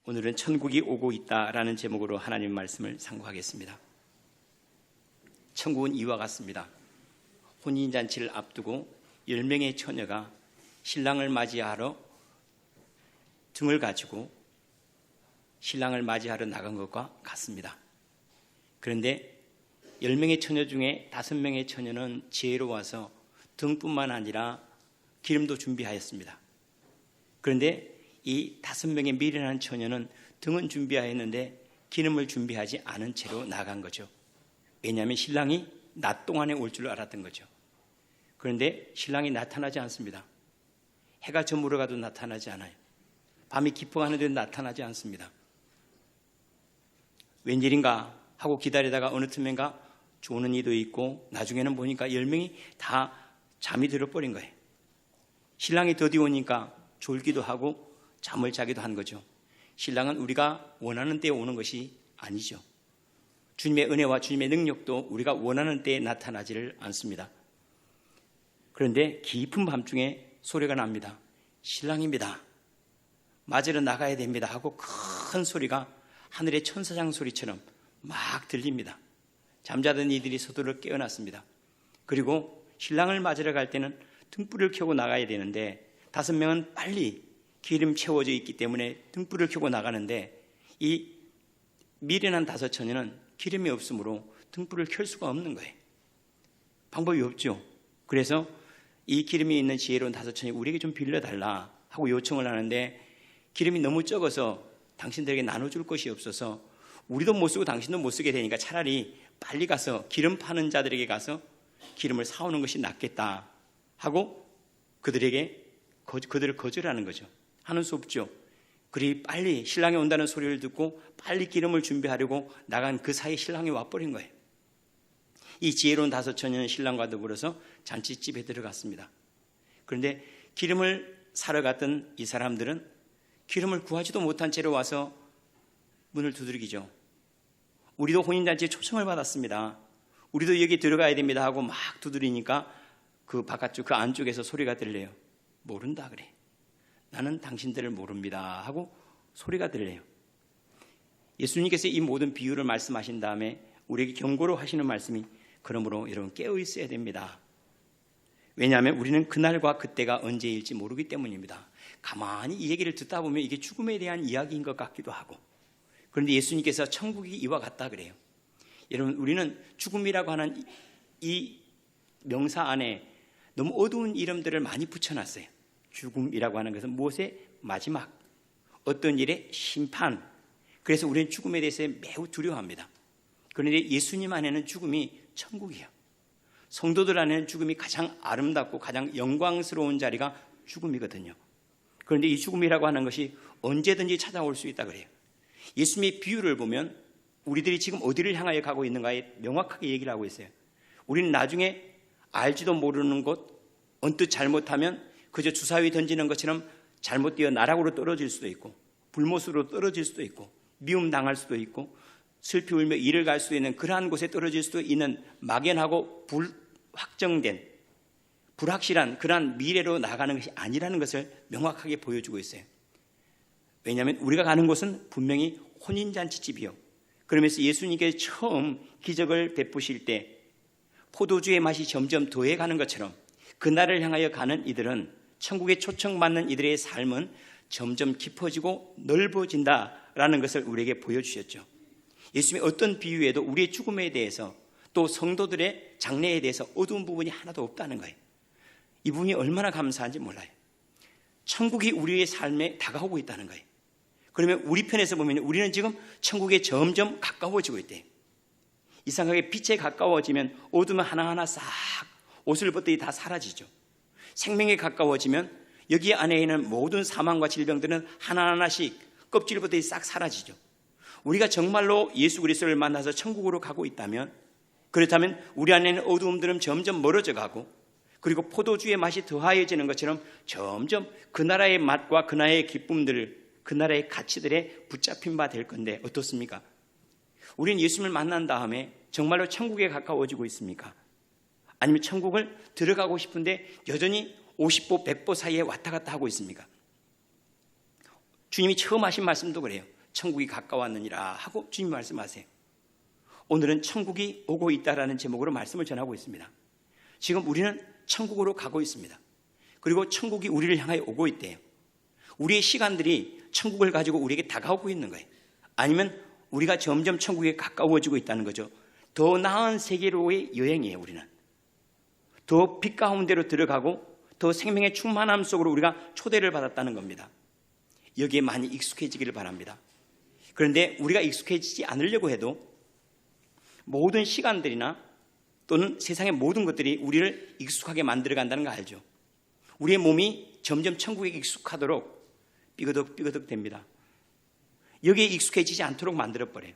오늘은 천국이 오고 있다라는 제목으로 하나님 말씀을 상고하겠습니다. 천국은 이와 같습니다. 혼인잔치를 앞두고 10명의 처녀가 신랑을 맞이하러 등을 가지고 신랑을 맞이하러 나간 것과 같습니다. 그런데 10명의 처녀 중에 5명의 처녀는 지혜로워서 등뿐만 아니라 기름도 준비하였습니다. 그런데 이 5명의 미련한 처녀는 등은 준비하였는데 기름을 준비하지 않은 채로 나간 거죠. 왜냐하면 신랑이 낮 동안에 올 줄 알았던 거죠. 그런데 신랑이 나타나지 않습니다. 해가 저물어 가도 나타나지 않아요. 밤이 깊어가는데도 나타나지 않습니다. 웬일인가 하고 기다리다가 어느 틈엔가 조는 이도 있고 나중에는 보니까 10명이 다 잠이 들어버린 거예요. 신랑이 더디 오니까 졸기도 하고 잠을 자기도 한 거죠. 신랑은 우리가 원하는 때에 오는 것이 아니죠. 주님의 은혜와 주님의 능력도 우리가 원하는 때에 나타나지를 않습니다. 그런데 깊은 밤중에 소리가 납니다. 신랑입니다. 맞으러 나가야 됩니다 하고 큰 소리가 하늘의 천사장 소리처럼 막 들립니다. 잠자던 이들이 서둘러 깨어났습니다. 그리고 신랑을 맞으러 갈 때는 등불을 켜고 나가야 되는데 5명은 빨리 기름 채워져 있기 때문에 등불을 켜고 나가는데 이 미련한 5처녀는 기름이 없으므로 등불을 켤 수가 없는 거예요. 방법이 없죠. 그래서 이 기름이 있는 지혜로운 5처녀 우리에게 좀 빌려달라 하고 요청을 하는데 기름이 너무 적어서 당신들에게 나눠줄 것이 없어서 우리도 못 쓰고 당신도 못 쓰게 되니까 차라리 빨리 가서 기름 파는 자들에게 가서 기름을 사오는 것이 낫겠다 하고 그들을 거절하는 거죠. 하는 수 없죠. 그리 빨리 신랑이 온다는 소리를 듣고 빨리 기름을 준비하려고 나간 그 사이 신랑이 와버린 거예요. 이 지혜로운 5처녀는 신랑과 더불어서 잔치집에 들어갔습니다. 그런데 기름을 사러 갔던 이 사람들은 기름을 구하지도 못한 채로 와서 문을 두드리죠. 우리도 혼인잔치에 초청을 받았습니다. 우리도 여기 들어가야 됩니다 하고 막 두드리니까 그 바깥쪽 그 안쪽에서 소리가 들려요. 모른다 그래. 나는 당신들을 모릅니다 하고 소리가 들려요. 예수님께서 이 모든 비유를 말씀하신 다음에 우리에게 경고로 하시는 말씀이 그러므로 여러분 깨어 있어야 됩니다. 왜냐하면 우리는 그날과 그때가 언제일지 모르기 때문입니다. 가만히 이 얘기를 듣다 보면 이게 죽음에 대한 이야기인 것 같기도 하고 그런데 예수님께서 천국이 이와 같다 그래요. 여러분 우리는 죽음이라고 하는 이 명사 안에 너무 어두운 이름들을 많이 붙여놨어요. 죽음이라고 하는 것은 무엇의 마지막, 어떤 일의 심판. 그래서 우리는 죽음에 대해서 매우 두려워합니다. 그런데 예수님 안에는 죽음이 천국이에요. 성도들 안에는 죽음이 가장 아름답고 가장 영광스러운 자리가 죽음이거든요. 그런데 이 죽음이라고 하는 것이 언제든지 찾아올 수 있다 그래요. 예수님의 비유를 보면 우리들이 지금 어디를 향하여 가고 있는가에 명확하게 얘기를 하고 있어요. 우리는 나중에 알지도 모르는 곳, 언뜻 잘못하면 그저 주사위 던지는 것처럼 잘못되어 나락으로 떨어질 수도 있고 불못으로 떨어질 수도 있고 미움 당할 수도 있고 슬피 울며 이를 갈 수도 있는 그러한 곳에 떨어질 수도 있는 막연하고 불확정된 불확실한 그러한 미래로 나가는 것이 아니라는 것을 명확하게 보여주고 있어요. 왜냐하면 우리가 가는 곳은 분명히 혼인잔치집이요. 그러면서 예수님께서 처음 기적을 베푸실 때 포도주의 맛이 점점 더해가는 것처럼 그날을 향하여 가는 이들은 천국에 초청받는 이들의 삶은 점점 깊어지고 넓어진다라는 것을 우리에게 보여주셨죠. 예수님의 어떤 비유에도 우리의 죽음에 대해서 또 성도들의 장래에 대해서 어두운 부분이 하나도 없다는 거예요. 이 부분이 얼마나 감사한지 몰라요. 천국이 우리의 삶에 다가오고 있다는 거예요. 그러면 우리 편에서 보면 우리는 지금 천국에 점점 가까워지고 있대요. 이상하게 빛에 가까워지면 어둠은 하나하나 싹 옷을 벗더니 다 사라지죠. 생명에 가까워지면 여기 안에 있는 모든 사망과 질병들은 하나하나씩 껍질 벗더니 싹 사라지죠. 우리가 정말로 예수 그리스도를 만나서 천국으로 가고 있다면 그렇다면 우리 안에 있는 어두움들은 점점 멀어져 가고 그리고 포도주의 맛이 더하여지는 것처럼 점점 그 나라의 맛과 그 나라의 기쁨들 그 나라의 가치들에 붙잡힌 바 될 건데 어떻습니까? 우리는 예수님을 만난 다음에 정말로 천국에 가까워지고 있습니까? 아니면 천국을 들어가고 싶은데 여전히 50보 100보 사이에 왔다 갔다 하고 있습니까? 주님이 처음 하신 말씀도 그래요. 천국이 가까웠느니라 하고 주님 말씀하세요. 오늘은 천국이 오고 있다라는 제목으로 말씀을 전하고 있습니다. 지금 우리는 천국으로 가고 있습니다. 그리고 천국이 우리를 향하여 오고 있대요. 우리의 시간들이 천국을 가지고 우리에게 다가오고 있는 거예요. 아니면 우리가 점점 천국에 가까워지고 있다는 거죠. 더 나은 세계로의 여행이에요. 우리는 더 빛 가운데로 들어가고 더 생명의 충만함 속으로 우리가 초대를 받았다는 겁니다. 여기에 많이 익숙해지기를 바랍니다. 그런데 우리가 익숙해지지 않으려고 해도 모든 시간들이나 또는 세상의 모든 것들이 우리를 익숙하게 만들어 간다는 거 알죠? 우리의 몸이 점점 천국에 익숙하도록 삐그덕 됩니다. 여기에 익숙해지지 않도록 만들어버려요.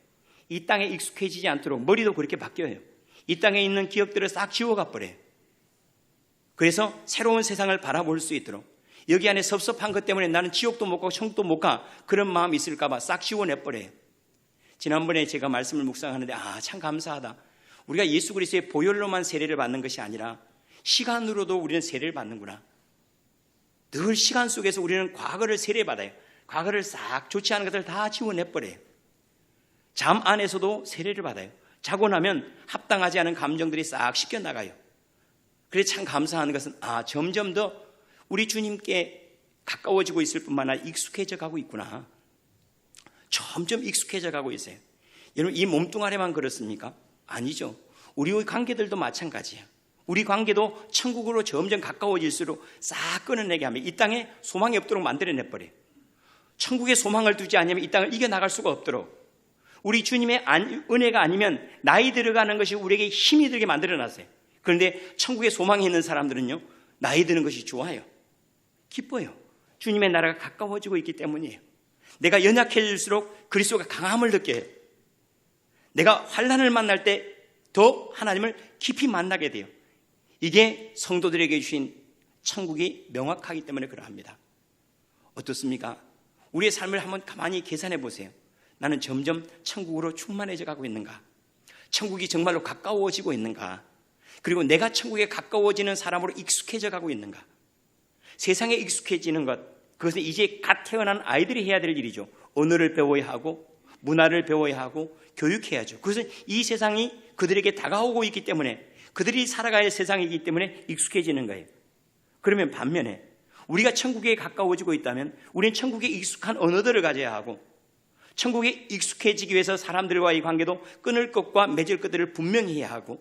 이 땅에 익숙해지지 않도록 머리도 그렇게 바뀌어요. 이 땅에 있는 기억들을 싹 지워가 버려요. 그래서 새로운 세상을 바라볼 수 있도록 여기 안에 섭섭한 것 때문에 나는 지옥도 못 가고 천국도 못 가, 그런 마음이 있을까 봐 싹 지워내버려요. 지난번에 제가 말씀을 묵상하는데 참 감사하다. 우리가 예수 그리스도의 보혈로만 세례를 받는 것이 아니라 시간으로도 우리는 세례를 받는구나. 늘 시간 속에서 우리는 과거를 세례받아요. 과거를 싹 좋지 않은 것들 다 지워내버려요. 잠 안에서도 세례를 받아요. 자고 나면 합당하지 않은 감정들이 싹 씻겨나가요. 그래서 참 감사한 것은 점점 더 우리 주님께 가까워지고 있을 뿐만 아니라 익숙해져 가고 있구나. 점점 익숙해져 가고 있어요. 여러분, 이 몸뚱아리만 그렇습니까? 아니죠. 우리의 관계들도 마찬가지예요. 우리 관계도 천국으로 점점 가까워질수록 싹 끊어내게 하면 이 땅에 소망이 없도록 만들어내버려요. 천국에 소망을 두지 않으면 이 땅을 이겨나갈 수가 없도록 우리 주님의 은혜가 아니면 나이 들어가는 것이 우리에게 힘이 들게 만들어놨어요. 그런데 천국에 소망이 있는 사람들은요, 나이 드는 것이 좋아요. 기뻐요. 주님의 나라가 가까워지고 있기 때문이에요. 내가 연약해질수록 그리스도가 강함을 느껴요. 내가 환난을 만날 때 더 하나님을 깊이 만나게 돼요. 이게 성도들에게 주신 천국이 명확하기 때문에 그러합니다. 어떻습니까? 우리의 삶을 한번 가만히 계산해 보세요. 나는 점점 천국으로 충만해져 가고 있는가? 천국이 정말로 가까워지고 있는가? 그리고 내가 천국에 가까워지는 사람으로 익숙해져 가고 있는가? 세상에 익숙해지는 것, 그것은 이제 갓 태어난 아이들이 해야 될 일이죠. 언어를 배워야 하고 문화를 배워야 하고 교육해야죠. 그것은 이 세상이 그들에게 다가오고 있기 때문에, 그들이 살아가야 할 세상이기 때문에 익숙해지는 거예요. 그러면 반면에 우리가 천국에 가까워지고 있다면 우리는 천국에 익숙한 언어들을 가져야 하고, 천국에 익숙해지기 위해서 사람들과의 관계도 끊을 것과 맺을 것들을 분명히 해야 하고,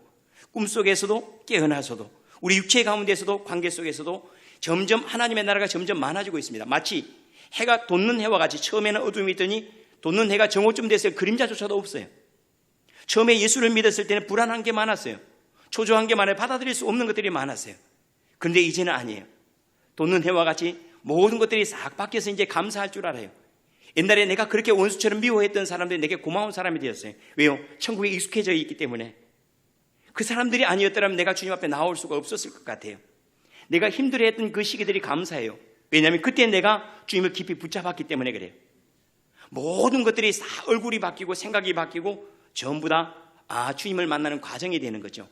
꿈속에서도 깨어나서도 우리 육체 가운데서도 관계 속에서도 점점 하나님의 나라가 점점 많아지고 있습니다. 마치 해가 돋는 해와 같이 처음에는 어둠이 있더니 돋는 해가 정오쯤 됐어요. 그림자조차도 없어요. 처음에 예수를 믿었을 때는 불안한 게 많았어요. 초조한 게 많아요. 받아들일 수 없는 것들이 많았어요. 그런데 이제는 아니에요. 돋는 해와 같이 모든 것들이 싹 바뀌어서 이제 감사할 줄 알아요. 옛날에 내가 그렇게 원수처럼 미워했던 사람들이 내게 고마운 사람이 되었어요. 왜요? 천국에 익숙해져 있기 때문에. 그 사람들이 아니었더라면 내가 주님 앞에 나올 수가 없었을 것 같아요. 내가 힘들어했던 그 시기들이 감사해요. 왜냐하면 그때 내가 주님을 깊이 붙잡았기 때문에 그래요. 모든 것들이 다 얼굴이 바뀌고 생각이 바뀌고 전부 다 주님을 만나는 과정이 되는 거죠.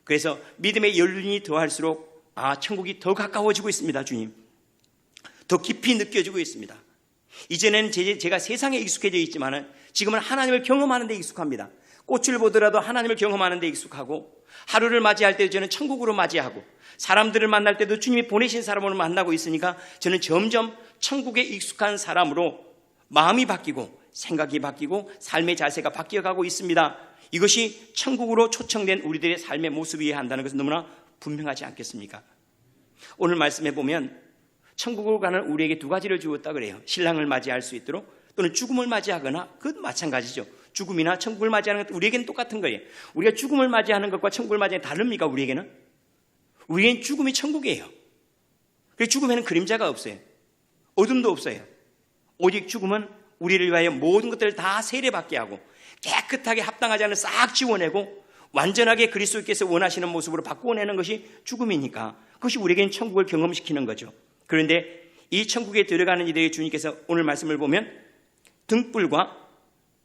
그래서 믿음의 연륜이 더할수록 천국이 더 가까워지고 있습니다. 주님, 더 깊이 느껴지고 있습니다. 이전에는 제가 세상에 익숙해져 있지만 지금은 하나님을 경험하는 데 익숙합니다. 꽃을 보더라도 하나님을 경험하는 데 익숙하고, 하루를 맞이할 때도 저는 천국으로 맞이하고, 사람들을 만날 때도 주님이 보내신 사람으로 만나고 있으니까 저는 점점 천국에 익숙한 사람으로 마음이 바뀌고 생각이 바뀌고 삶의 자세가 바뀌어가고 있습니다. 이것이 천국으로 초청된 우리들의 삶의 모습이어야 한다는 것은 너무나 분명하지 않겠습니까? 오늘 말씀해 보면 천국으로 가는 우리에게 두 가지를 주었다 그래요. 신랑을 맞이할 수 있도록, 또는 죽음을 맞이하거나, 그것 마찬가지죠. 죽음이나 천국을 맞이하는 것, 우리에게는 똑같은 거예요. 우리가 죽음을 맞이하는 것과 천국을 맞이하는 게 다릅니까? 우리에게는 죽음이 천국이에요. 그래서 죽음에는 그림자가 없어요. 어둠도 없어요. 오직 죽음은 우리를 위하여 모든 것들을 다 세례받게 하고 깨끗하게 합당하지 않은 싹 지워내고 완전하게 그리스도께서 원하시는 모습으로 바꾸어내는 것이 죽음이니까 그것이 우리에게는 천국을 경험시키는 거죠. 그런데 이 천국에 들어가는 이들에게 주님께서 오늘 말씀을 보면 등불과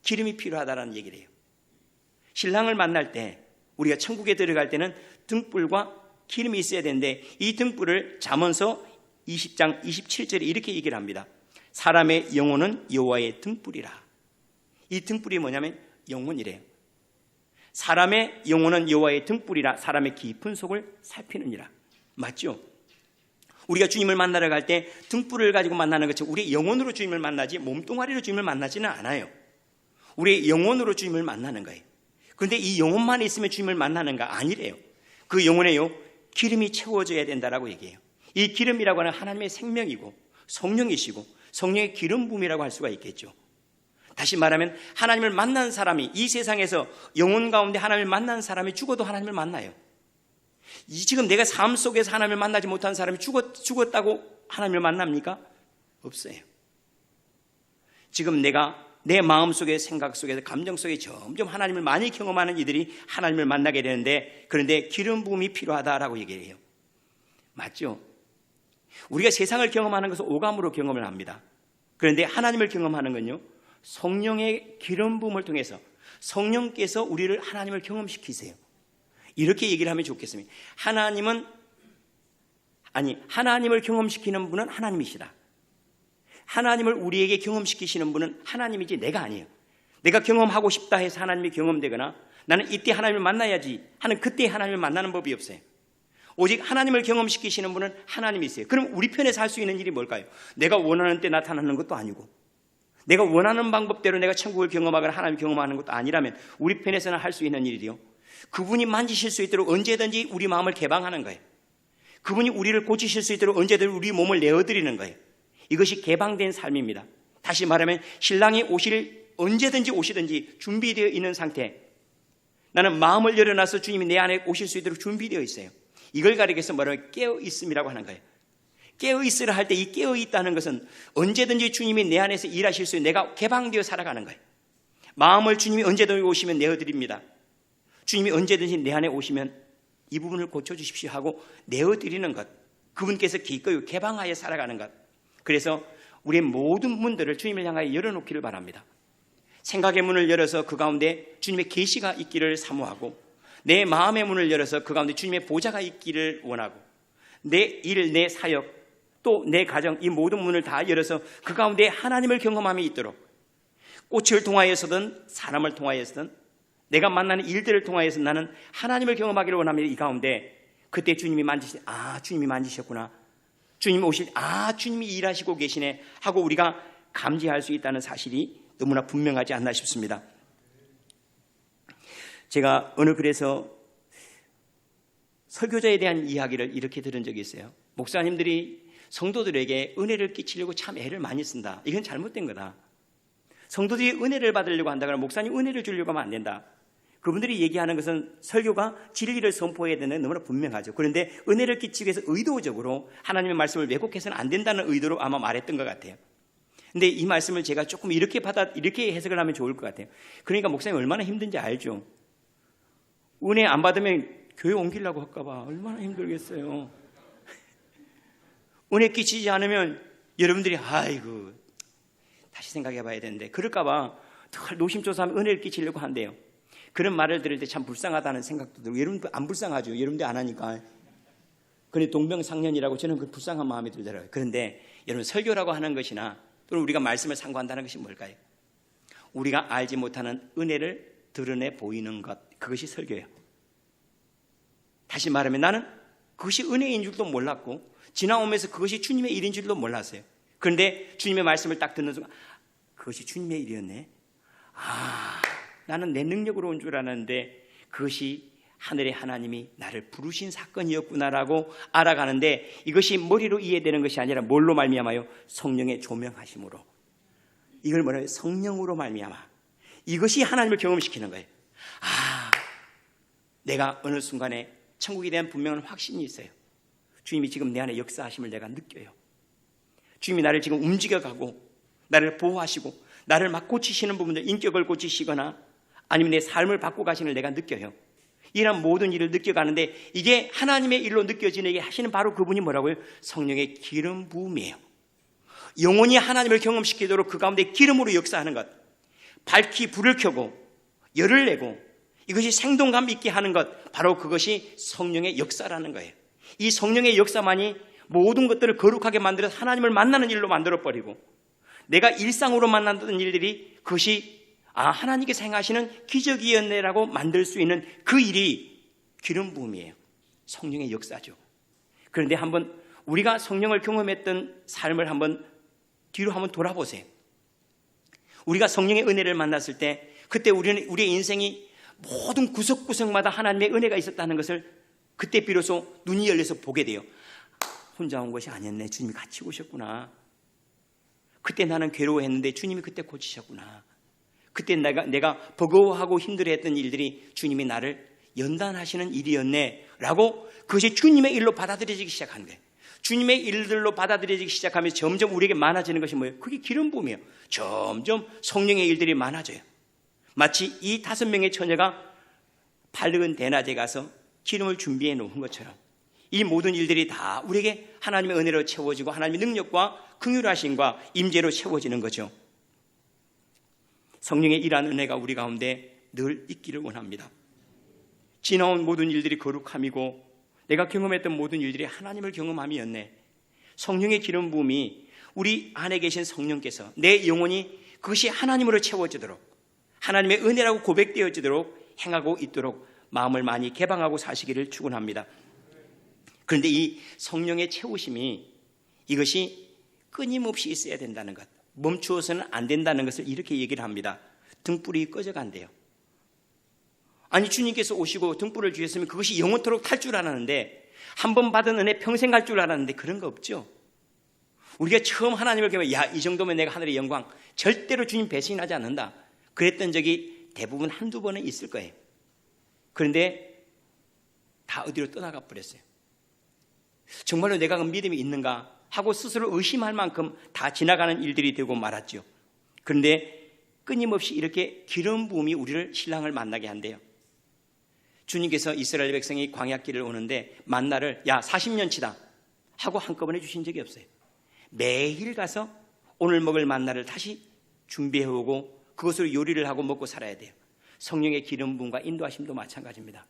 기름이 필요하다는 얘기를 해요. 신랑을 만날 때, 우리가 천국에 들어갈 때는 등불과 기름이 있어야 되는데, 이 등불을 잠언서 20장 27절에 이렇게 얘기를 합니다. 사람의 영혼은 여호와의 등불이라. 이 등불이 뭐냐면 영혼이래요. 사람의 영혼은 여호와의 등불이라 사람의 깊은 속을 살피느니라. 맞죠? 우리가 주님을 만나러 갈 때 등불을 가지고 만나는 것처럼 우리의 영혼으로 주님을 만나지 몸뚱아리로 주님을 만나지는 않아요. 우리의 영혼으로 주님을 만나는 거예요. 그런데 이 영혼만 있으면 주님을 만나는가? 아니래요. 그 영혼에요 기름이 채워져야 된다라고 얘기해요. 이 기름이라고 하는 하나님의 생명이고 성령이시고 성령의 기름 부음이라고 할 수가 있겠죠. 다시 말하면 하나님을 만난 사람이 이 세상에서 영혼 가운데 하나님을 만난 사람이 죽어도 하나님을 만나요. 지금 내가 삶 속에서 하나님을 만나지 못한 사람이 죽었다고 하나님을 만납니까? 없어요. 지금 내가 내 마음속에 생각 속에서 감정 속에 점점 하나님을 많이 경험하는 이들이 하나님을 만나게 되는데 그런데 기름 부음이 필요하다라고 얘기를 해요. 맞죠? 우리가 세상을 경험하는 것은 오감으로 경험을 합니다. 그런데 하나님을 경험하는 건요 성령의 기름 부음을 통해서 성령께서 우리를 하나님을 경험시키세요. 이렇게 얘기를 하면 좋겠습니다. 하나님을 경험시키는 분은 하나님이시다. 하나님을 우리에게 경험시키시는 분은 하나님이지 내가 아니에요. 내가 경험하고 싶다 해서 하나님이 경험되거나 나는 이때 하나님을 만나야지 하는 그때 하나님을 만나는 법이 없어요. 오직 하나님을 경험시키시는 분은 하나님이세요. 그럼 우리 편에서 할 수 있는 일이 뭘까요? 내가 원하는 때 나타나는 것도 아니고 내가 원하는 방법대로 내가 천국을 경험하거나 하나님을 경험하는 것도 아니라면 우리 편에서는 할 수 있는 일이요 그분이 만지실 수 있도록 언제든지 우리 마음을 개방하는 거예요. 그분이 우리를 고치실 수 있도록 언제든지 우리 몸을 내어드리는 거예요. 이것이 개방된 삶입니다. 다시 말하면 신랑이 언제든지 오시든지 준비되어 있는 상태. 나는 마음을 열어놔서 주님이 내 안에 오실 수 있도록 준비되어 있어요. 이걸 가리켜서 뭐라고 깨어있음이라고 하는 거예요. 깨어있으라 할 때 이 깨어있다는 것은 언제든지 주님이 내 안에서 일하실 수 있는 내가 개방되어 살아가는 거예요. 마음을 주님이 언제든지 오시면 내어드립니다. 주님이 언제든지 내 안에 오시면 이 부분을 고쳐주십시오 하고 내어드리는 것. 그분께서 기꺼이 개방하여 살아가는 것. 그래서 우리의 모든 문들을 주님을 향하여 열어놓기를 바랍니다. 생각의 문을 열어서 그 가운데 주님의 계시가 있기를 사모하고 내 마음의 문을 열어서 그 가운데 주님의 보좌가 있기를 원하고 내 일, 내 사역, 또 내 가정 이 모든 문을 다 열어서 그 가운데 하나님을 경험함이 있도록 꽃을 통하여서든 사람을 통하여서든 내가 만나는 일들을 통하여서 나는 하나님을 경험하기를 원합니다. 이 가운데 그때 주님이 주님이 만지셨구나. 주님 주님이 일하시고 계시네 하고 우리가 감지할 수 있다는 사실이 너무나 분명하지 않나 싶습니다. 제가 어느 글에서 설교자에 대한 이야기를 이렇게 들은 적이 있어요. 목사님들이 성도들에게 은혜를 끼치려고 참 애를 많이 쓴다. 이건 잘못된 거다. 성도들이 은혜를 받으려고 한다거나 목사님 은혜를 주려고 하면 안 된다. 그분들이 얘기하는 것은 설교가 진리를 선포해야 되는 너무나 분명하죠. 그런데 은혜를 끼치기 위해서 의도적으로 하나님의 말씀을 왜곡해서는 안 된다는 의도로 아마 말했던 것 같아요. 근데 이 말씀을 제가 조금 이렇게 해석을 하면 좋을 것 같아요. 그러니까 목사님 얼마나 힘든지 알죠. 은혜 안 받으면 교회 옮기려고 할까 봐 얼마나 힘들겠어요. 은혜 끼치지 않으면 여러분들이 아이고 다시 생각해 봐야 되는데 그럴까 봐 노심초사하면 은혜를 끼치려고 한대요. 그런 말을 들을 때 참 불쌍하다는 생각도 들고 여러분도 안 불쌍하죠. 여러분들 안 하니까. 그런데 동병상련이라고 저는 그 불쌍한 마음이 들더라고요. 그런데 여러분 설교라고 하는 것이나 또는 우리가 말씀을 상고한다는 것이 뭘까요? 우리가 알지 못하는 은혜를 드러내 보이는 것, 그것이 설교예요. 다시 말하면 나는 그것이 은혜인 줄도 몰랐고 지나오면서 그것이 주님의 일인 줄도 몰랐어요. 그런데 주님의 말씀을 딱 듣는 순간 그것이 주님의 일이었네. 나는 내 능력으로 온 줄 알았는데 그것이 하늘의 하나님이 나를 부르신 사건이었구나라고 알아가는데 이것이 머리로 이해되는 것이 아니라 뭘로 말미암아요? 성령의 조명하심으로. 이걸 뭐라고 해요? 성령으로 말미암아. 이것이 하나님을 경험시키는 거예요. 내가 어느 순간에 천국에 대한 분명한 확신이 있어요. 주님이 지금 내 안에 역사하심을 내가 느껴요. 주님이 나를 지금 움직여가고 나를 보호하시고 나를 막 고치시는 부분들, 인격을 고치시거나 아니면 내 삶을 바꿔 가시는 걸 내가 느껴요. 이런 모든 일을 느껴가는데 이게 하나님의 일로 느껴지게 하시는 바로 그분이 뭐라고요? 성령의 기름 부음이에요. 영혼이 하나님을 경험시키도록 그 가운데 기름으로 역사하는 것, 밝히 불을 켜고 열을 내고 이것이 생동감 있게 하는 것, 바로 그것이 성령의 역사라는 거예요. 이 성령의 역사만이 모든 것들을 거룩하게 만들어서 하나님을 만나는 일로 만들어버리고 내가 일상으로 만났던 일들이 그것이 하나님께서 행하시는 기적이었네라고 만들 수 있는 그 일이 기름 부음이에요. 성령의 역사죠. 그런데 한번 우리가 성령을 경험했던 삶을 한번 뒤로 한번 돌아보세요. 우리가 성령의 은혜를 만났을 때 그때 우리의 인생이 모든 구석구석마다 하나님의 은혜가 있었다는 것을 그때 비로소 눈이 열려서 보게 돼요. 혼자 온 것이 아니었네. 주님이 같이 오셨구나. 그때 나는 괴로워했는데 주님이 그때 고치셨구나. 그때 내가 버거워하고 힘들어했던 일들이 주님이 나를 연단하시는 일이었네 라고 그것이 주님의 일로 받아들여지기 시작한 거예요. 주님의 일들로 받아들여지기 시작하면서 점점 우리에게 많아지는 것이 뭐예요? 그게 기름 부음이에요. 점점 성령의 일들이 많아져요. 마치 이 5명의 처녀가 밝은 대낮에 가서 기름을 준비해 놓은 것처럼 이 모든 일들이 다 우리에게 하나님의 은혜로 채워지고 하나님의 능력과 긍휼하심과 임재로 채워지는 거죠. 성령의 일하는 은혜가 우리 가운데 늘 있기를 원합니다. 지나온 모든 일들이 거룩함이고 내가 경험했던 모든 일들이 하나님을 경험함이었네. 성령의 기름 부음이 우리 안에 계신 성령께서 내 영혼이 그것이 하나님으로 채워지도록 하나님의 은혜라고 고백되어지도록 행하고 있도록 마음을 많이 개방하고 사시기를 축원합니다. 그런데 이 성령의 채우심이 이것이 끊임없이 있어야 된다는 것, 멈추어서는 안 된다는 것을 이렇게 얘기를 합니다. 등불이 꺼져간대요. 아니 주님께서 오시고 등불을 주셨으면 그것이 영원토록 탈 줄 알았는데 한 번 받은 은혜 평생 갈 줄 알았는데 그런 거 없죠. 우리가 처음 하나님을 경험해 이 정도면 내가 하늘의 영광 절대로 주님 배신하지 않는다 그랬던 적이 대부분 한두 번은 있을 거예요. 그런데 다 어디로 떠나가 버렸어요. 정말로 내가 그 믿음이 있는가 하고 스스로 의심할 만큼 다 지나가는 일들이 되고 말았죠. 그런데 끊임없이 이렇게 기름 부음이 우리를 신랑을 만나게 한대요. 주님께서 이스라엘 백성이 광야길을 오는데 만나를 40년치다 하고 한꺼번에 주신 적이 없어요. 매일 가서 오늘 먹을 만나를 다시 준비해오고 그것으로 요리를 하고 먹고 살아야 돼요. 성령의 기름 부음과 인도하심도 마찬가지입니다.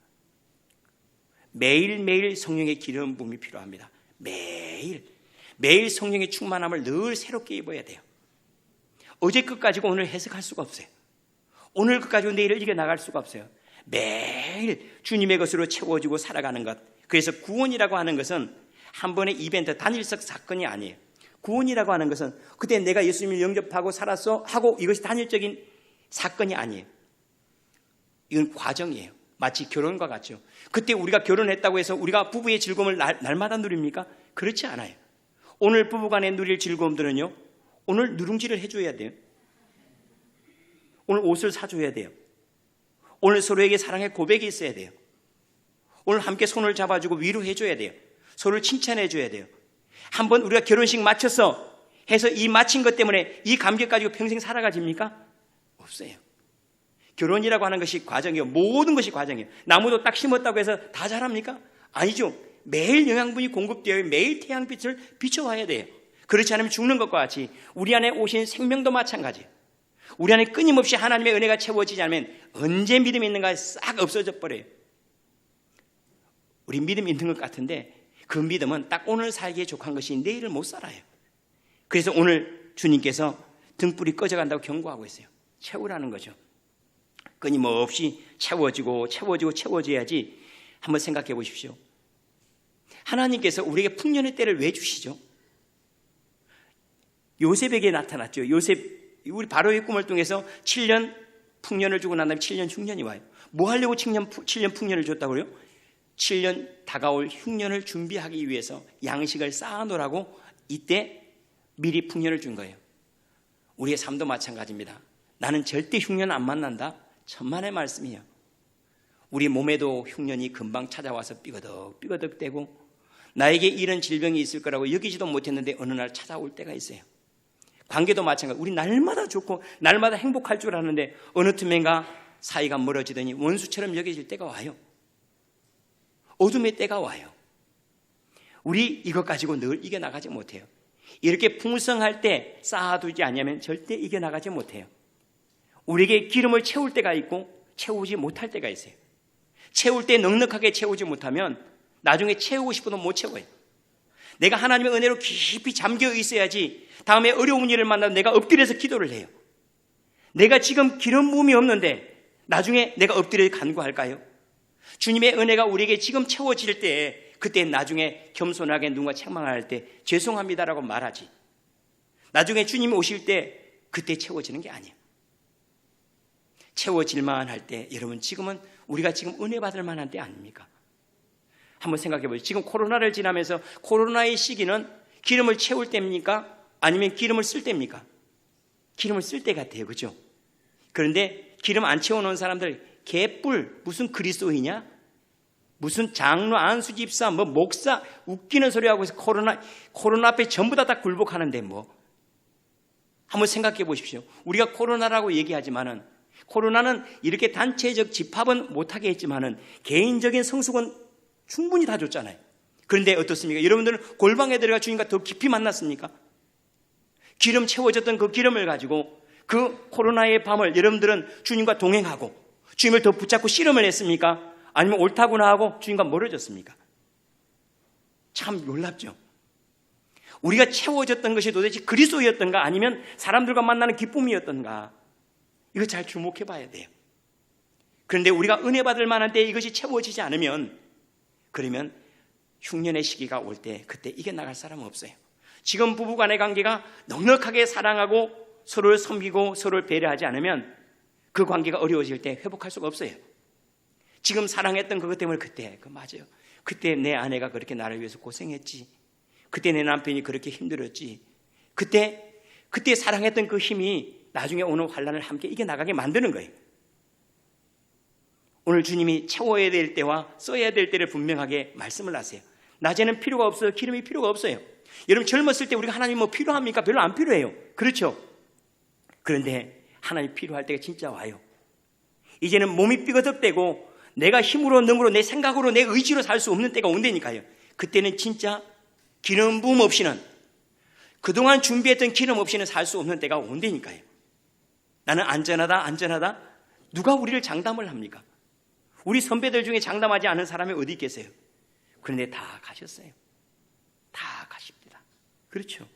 매일매일 성령의 기름 부음이 필요합니다. 매일 성령의 충만함을 늘 새롭게 입어야 돼요. 어제 것 가지고 오늘 해석할 수가 없어요. 오늘 것 가지고 내일을 이겨나갈 수가 없어요. 매일 주님의 것으로 채워지고 살아가는 것. 그래서 구원이라고 하는 것은 한 번의 이벤트, 단일적 사건이 아니에요. 구원이라고 하는 것은 그때 내가 예수님을 영접하고 살았어 하고 이것이 단일적인 사건이 아니에요. 이건 과정이에요. 마치 결혼과 같죠. 그때 우리가 결혼했다고 해서 우리가 부부의 즐거움을 날마다 누립니까? 그렇지 않아요. 오늘 부부간에 누릴 즐거움들은요, 오늘 누룽지를 해줘야 돼요. 오늘 옷을 사줘야 돼요. 오늘 서로에게 사랑의 고백이 있어야 돼요. 오늘 함께 손을 잡아주고 위로해줘야 돼요. 서로를 칭찬해줘야 돼요. 한번 우리가 결혼식 마쳤어 해서 이 마친 것 때문에 이 감격 가지고 평생 살아가집니까? 없어요. 결혼이라고 하는 것이 과정이에요. 모든 것이 과정이에요. 나무도 딱 심었다고 해서 다 자랍니까? 아니죠. 매일 영양분이 공급되어 매일 태양빛을 비춰와야 돼요. 그렇지 않으면 죽는 것과 같이 우리 안에 오신 생명도 마찬가지예요. 우리 안에 끊임없이 하나님의 은혜가 채워지지 않으면 언제 믿음이 있는가 싹 없어져 버려요. 우리 믿음이 있는 것 같은데 그 믿음은 딱 오늘 살기에 족한 것이 내일을 못 살아요. 그래서 오늘 주님께서 등불이 꺼져간다고 경고하고 있어요. 채우라는 거죠. 끊임없이 채워져야지. 한번 생각해 보십시오. 하나님께서 우리에게 풍년의 때를 왜 주시죠? 요셉에게 나타났죠. 우리 바로의 꿈을 통해서 7년 풍년을 주고 난 다음에 7년 흉년이 와요. 뭐 하려고 7년 풍년을 줬다고요? 7년 다가올 흉년을 준비하기 위해서 양식을 쌓아놓으라고 이때 미리 풍년을 준 거예요. 우리의 삶도 마찬가지입니다. 나는 절대 흉년 안 만난다. 천만의 말씀이에요. 우리 몸에도 흉년이 금방 찾아와서 삐거덕대고 나에게 이런 질병이 있을 거라고 여기지도 못했는데 어느 날 찾아올 때가 있어요. 관계도 마찬가지. 우리 날마다 좋고 날마다 행복할 줄 아는데 어느 틈엔가 사이가 멀어지더니 원수처럼 여겨질 때가 와요. 어둠의 때가 와요. 우리 이것 가지고 늘 이겨나가지 못해요. 이렇게 풍성할 때 쌓아두지 않으면 절대 이겨나가지 못해요. 우리에게 기름을 채울 때가 있고 채우지 못할 때가 있어요. 채울 때 넉넉하게 채우지 못하면 나중에 채우고 싶어도 못 채워요. 내가 하나님의 은혜로 깊이 잠겨 있어야지 다음에 어려운 일을 만나면 내가 엎드려서 기도를 해요. 내가 지금 기름 부음이 없는데 나중에 내가 엎드려 간구할까요? 주님의 은혜가 우리에게 지금 채워질 때 그때 나중에 겸손하게 누군가 책망할 때 죄송합니다라고 말하지. 나중에 주님이 오실 때 그때 채워지는 게 아니에요. 채워질만 할 때 여러분 지금은 우리가 지금 은혜 받을 만한 때 아닙니까? 한번 생각해 보세요. 지금 코로나를 지나면서 코로나의 시기는 기름을 채울 때입니까? 아니면 기름을 쓸 때입니까? 기름을 쓸 때 같아요. 그죠? 그런데 기름 안 채워놓은 사람들 개뿔 무슨 그리스도이냐? 무슨 장로, 안수 집사, 뭐 목사 웃기는 소리 하고 해서 코로나 앞에 전부 다 굴복하는데 뭐 한번 생각해 보십시오. 우리가 코로나라고 얘기하지만은 코로나는 이렇게 단체적 집합은 못하게 했지만은 개인적인 성숙은 충분히 다 줬잖아요. 그런데 어떻습니까? 여러분들은 골방에 들어가 주님과 더 깊이 만났습니까? 기름 채워졌던 그 기름을 가지고 그 코로나의 밤을 여러분들은 주님과 동행하고 주님을 더 붙잡고 씨름을 했습니까? 아니면 옳다구나 하고 주님과 멀어졌습니까? 참 놀랍죠. 우리가 채워졌던 것이 도대체 그리스도였던가 아니면 사람들과 만나는 기쁨이었던가 이거 잘 주목해 봐야 돼요. 그런데 우리가 은혜 받을 만한 때 이것이 채워지지 않으면 그러면 흉년의 시기가 올 때 그때 이겨나갈 사람은 없어요. 지금 부부간의 관계가 넉넉하게 사랑하고 서로를 섬기고 서로를 배려하지 않으면 그 관계가 어려워질 때 회복할 수가 없어요. 지금 사랑했던 그것 때문에 그때 맞아요. 그때 내 아내가 그렇게 나를 위해서 고생했지. 그때 내 남편이 그렇게 힘들었지. 그때 사랑했던 그 힘이 나중에 오는 환난을 함께 이겨나가게 만드는 거예요. 오늘 주님이 채워야 될 때와 써야 될 때를 분명하게 말씀을 하세요. 낮에는 필요가 없어요. 기름이 필요가 없어요. 여러분 젊었을 때 우리가 하나님 뭐 필요합니까? 별로 안 필요해요. 그렇죠? 그런데 하나님 필요할 때가 진짜 와요. 이제는 몸이 삐거덕대고 내가 힘으로 능으로 내 생각으로 내 의지로 살 수 없는 때가 온다니까요. 그때는 진짜 기름 부음 없이는 그동안 준비했던 기름 없이는 살 수 없는 때가 온다니까요. 나는 안전하다 누가 우리를 장담을 합니까? 우리 선배들 중에 장담하지 않은 사람이 어디 있겠어요? 그런데 다 가셨어요. 다 가십니다. 그렇죠?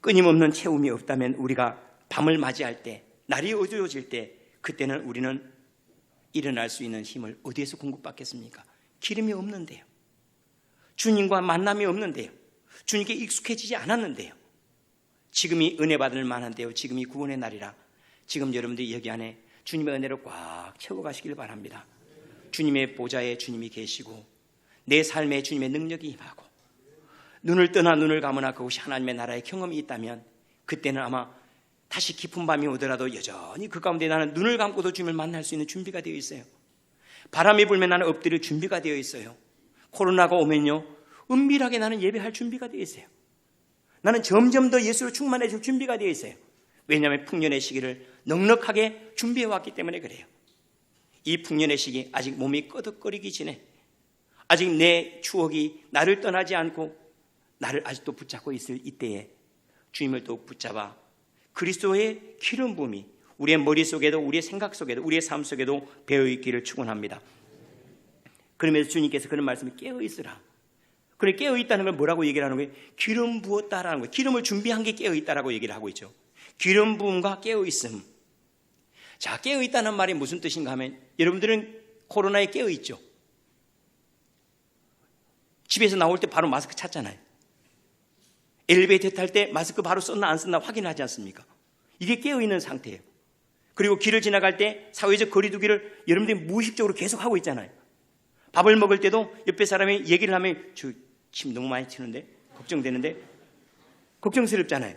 끊임없는 채움이 없다면 우리가 밤을 맞이할 때 날이 어두워질 때 그때는 우리는 일어날 수 있는 힘을 어디에서 공급받겠습니까? 기름이 없는데요. 주님과 만남이 없는데요. 주님께 익숙해지지 않았는데요. 지금이 은혜 받을 만한데요. 지금이 구원의 날이라 지금 여러분들이 여기 안에 주님의 은혜로 꽉 채워 가시길 바랍니다. 주님의 보좌에 주님이 계시고 내 삶에 주님의 능력이 임하고 눈을 뜨나 눈을 감으나 그것이 하나님의 나라의 경험이 있다면 그때는 아마 다시 깊은 밤이 오더라도 여전히 그 가운데 나는 눈을 감고도 주님을 만날 수 있는 준비가 되어 있어요. 바람이 불면 나는 엎드릴 준비가 되어 있어요. 코로나가 오면요 은밀하게 나는 예배할 준비가 되어 있어요. 나는 점점 더 예수로 충만해질 준비가 되어 있어요. 왜냐하면 풍년의 시기를 넉넉하게 준비해왔기 때문에 그래요. 이 풍년의 시기 아직 몸이 끄덕거리기 전에 아직 내 추억이 나를 떠나지 않고 나를 아직도 붙잡고 있을 이때에 주님을 또 붙잡아 그리스도의 기름 부음이 우리의 머릿속에도 우리의 생각 속에도 우리의 삶 속에도 배어있기를 축원합니다. 그러면서 주님께서 그런 말씀을 깨어있으라. 그래 깨어있다는 걸 뭐라고 얘기를 하는 거예요? 기름 부었다라는 거예요. 기름을 준비한 게 깨어있다라고 얘기를 하고 있죠. 기름 부음과 깨어있음. 자, 깨어있다는 말이 무슨 뜻인가 하면 여러분들은 코로나에 깨어있죠. 집에서 나올 때 바로 마스크 찾잖아요. 엘리베이터 탈 때 마스크 바로 썼나 안 썼나 확인하지 않습니까? 이게 깨어있는 상태예요. 그리고 길을 지나갈 때 사회적 거리두기를 여러분들이 무의식적으로 계속 하고 있잖아요. 밥을 먹을 때도 옆에 사람이 얘기를 하면 저 침 너무 많이 튀는데 걱정되는데 걱정스럽잖아요.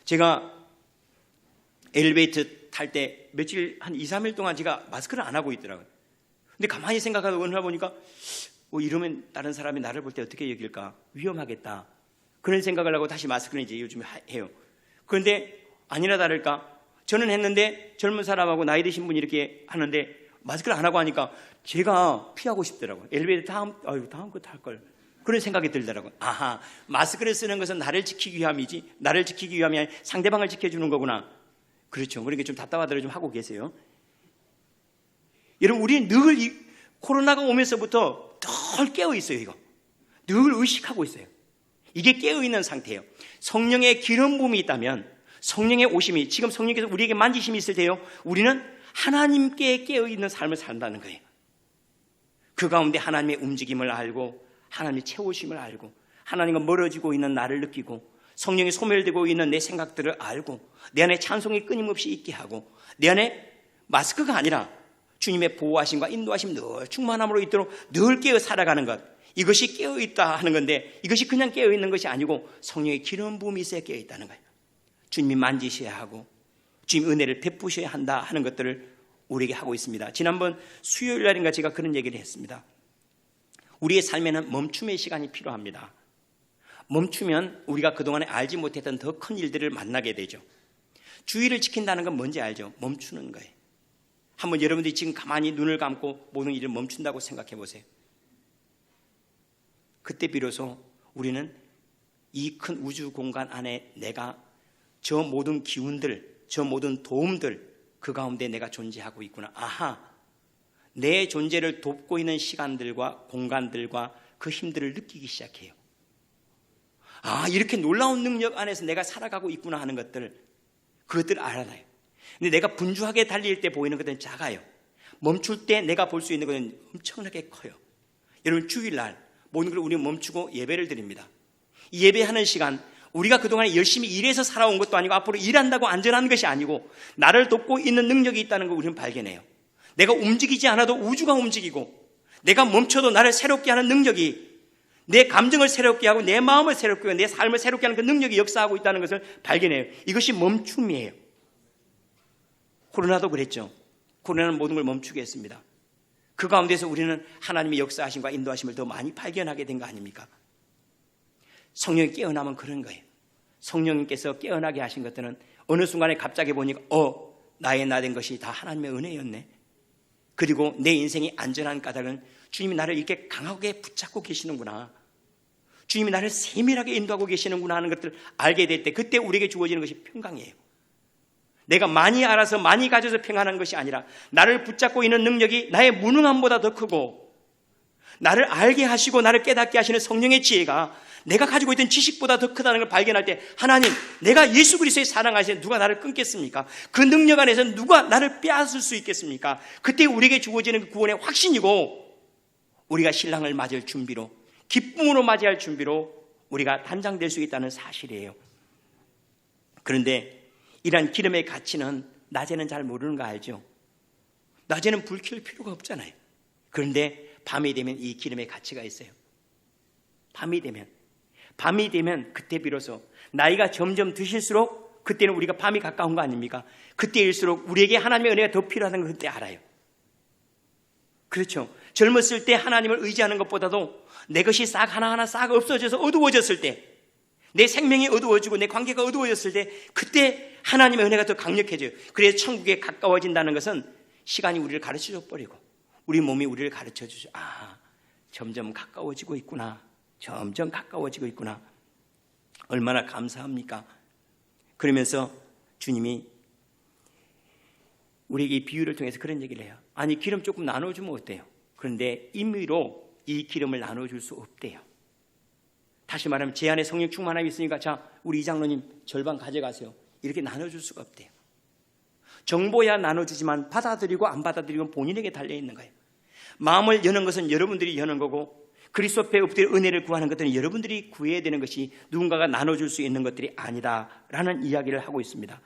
제가 엘리베이터 탈 때 며칠 한 2, 3일 동안 제가 마스크를 안 하고 있더라고요. 근데 가만히 생각하다 어느 날 보니까 이러면 다른 사람이 나를 볼 때 어떻게 여길까? 위험하겠다. 그런 생각을 하고 다시 마스크는 이제 요즘에 해요. 그런데 아니나 다를까 저는 했는데 젊은 사람하고 나이 드신 분이 이렇게 하는데 마스크를 안 하고 하니까 제가 피하고 싶더라고요. 엘리베이터 다음 거 탈 걸. 그런 생각이 들더라고요. 아하, 마스크를 쓰는 것은 나를 지키기 위함이지 나를 지키기 위함이 아니라 상대방을 지켜주는 거구나. 그렇죠. 그러니까 좀 답답하더라도 좀 하고 계세요. 여러분 우리는 늘 코로나가 오면서부터 늘 깨어 있어요. 이거 늘 의식하고 있어요. 이게 깨어 있는 상태예요. 성령의 기름 부음이 있다면, 성령의 오심이, 지금 성령께서 우리에게 만지심이 있을 때요, 우리는 하나님께 깨어 있는 삶을 산다는 거예요. 그 가운데 하나님의 움직임을 알고, 하나님의 채우심을 알고, 하나님과 멀어지고 있는 나를 느끼고, 성령이 소멸되고 있는 내 생각들을 알고, 내 안에 찬송이 끊임없이 있게 하고, 내 안에 마스크가 아니라 주님의 보호하심과 인도하심 늘 충만함으로 있도록 늘 깨어 살아가는 것, 이것이 깨어 있다 하는 건데, 이것이 그냥 깨어 있는 것이 아니고 성령의 기름 부음이 있어야 깨어 있다는 거예요. 주님이 만지셔야 하고 주님 은혜를 베푸셔야 한다 하는 것들을 우리에게 하고 있습니다. 지난번 수요일 날인가 제가 그런 얘기를 했습니다. 우리의 삶에는 멈춤의 시간이 필요합니다. 멈추면 우리가 그동안에 알지 못했던 더 큰 일들을 만나게 되죠. 주의를 지킨다는 건 뭔지 알죠? 멈추는 거예요. 한번 여러분들이 지금 가만히 눈을 감고 모든 일을 멈춘다고 생각해 보세요. 그때 비로소 우리는 이 큰 우주 공간 안에 내가 저 모든 기운들, 저 모든 도움들, 그 가운데 내가 존재하고 있구나. 아하, 내 존재를 돕고 있는 시간들과 공간들과 그 힘들을 느끼기 시작해요. 아, 이렇게 놀라운 능력 안에서 내가 살아가고 있구나 하는 것들, 그것들을 알아요. 근데 내가 분주하게 달릴 때 보이는 것들은 작아요. 멈출 때 내가 볼 수 있는 것은 엄청나게 커요. 여러분, 주일날 모든 걸 우리는 멈추고 예배를 드립니다. 이 예배하는 시간, 우리가 그동안에 열심히 일해서 살아온 것도 아니고 앞으로 일한다고 안전한 것이 아니고 나를 돕고 있는 능력이 있다는 걸 우리는 발견해요. 내가 움직이지 않아도 우주가 움직이고, 내가 멈춰도 나를 새롭게 하는 능력이, 내 감정을 새롭게 하고 내 마음을 새롭게 하고 내 삶을 새롭게 하는 그 능력이 역사하고 있다는 것을 발견해요. 이것이 멈춤이에요. 코로나도 그랬죠. 코로나는 모든 걸 멈추게 했습니다. 그 가운데서 우리는 하나님의 역사하심과 인도하심을 더 많이 발견하게 된 거 아닙니까? 성령이 깨어나면 그런 거예요. 성령님께서 깨어나게 하신 것들은 어느 순간에 갑자기 보니까 나의 나 된 것이 다 하나님의 은혜였네. 그리고 내 인생이 안전한 까닭은 주님이 나를 이렇게 강하게 붙잡고 계시는구나, 주님이 나를 세밀하게 인도하고 계시는구나 하는 것들을 알게 될 때, 그때 우리에게 주어지는 것이 평강이에요. 내가 많이 알아서 많이 가져서 평안한 것이 아니라 나를 붙잡고 있는 능력이 나의 무능함보다 더 크고, 나를 알게 하시고 나를 깨닫게 하시는 성령의 지혜가 내가 가지고 있던 지식보다 더 크다는 걸 발견할 때, 하나님, 내가 예수 그리스도의 사랑하시는 누가 나를 끊겠습니까? 그 능력 안에서 누가 나를 빼앗을 수 있겠습니까? 그때 우리에게 주어지는 구원의 확신이고, 우리가 신랑을 맞을 준비로, 기쁨으로 맞이할 준비로 우리가 단장될 수 있다는 사실이에요. 그런데 이러한 기름의 가치는 낮에는 잘 모르는 거 알죠? 낮에는 불 켤 필요가 없잖아요. 그런데 밤이 되면 이 기름의 가치가 있어요. 밤이 되면 그때 비로소 나이가 점점 드실수록, 그때는 우리가 밤이 가까운 거 아닙니까? 그때일수록 우리에게 하나님의 은혜가 더 필요하다는 걸 그때 알아요. 그렇죠. 젊었을 때 하나님을 의지하는 것보다도 내 것이 싹 하나하나 싹 없어져서 어두워졌을 때, 내 생명이 어두워지고 내 관계가 어두워졌을 때, 그때 하나님의 은혜가 더 강력해져요. 그래서 천국에 가까워진다는 것은 시간이 우리를 가르쳐줘 버리고 우리 몸이 우리를 가르쳐주죠. 아, 점점 가까워지고 있구나. 점점 가까워지고 있구나. 얼마나 감사합니까? 그러면서 주님이 우리에게 이 비유를 통해서 그런 얘기를 해요. 아니, 기름 조금 나눠주면 어때요? 그런데 임의로 이 기름을 나눠줄 수 없대요. 다시 말하면 제 안에 성령 충만함이 있으니까 자, 우리 이장로님 절반 가져가세요, 이렇게 나눠줄 수가 없대요. 정보야 나눠주지만 받아들이고 안 받아들이고 본인에게 달려있는 거예요. 마음을 여는 것은 여러분들이 여는 거고, 그리스도 앞에 엎드려 은혜를 구하는 것들은 여러분들이 구해야 되는 것이 누군가가 나눠줄 수 있는 것들이 아니다라는 이야기를 하고 있습니다.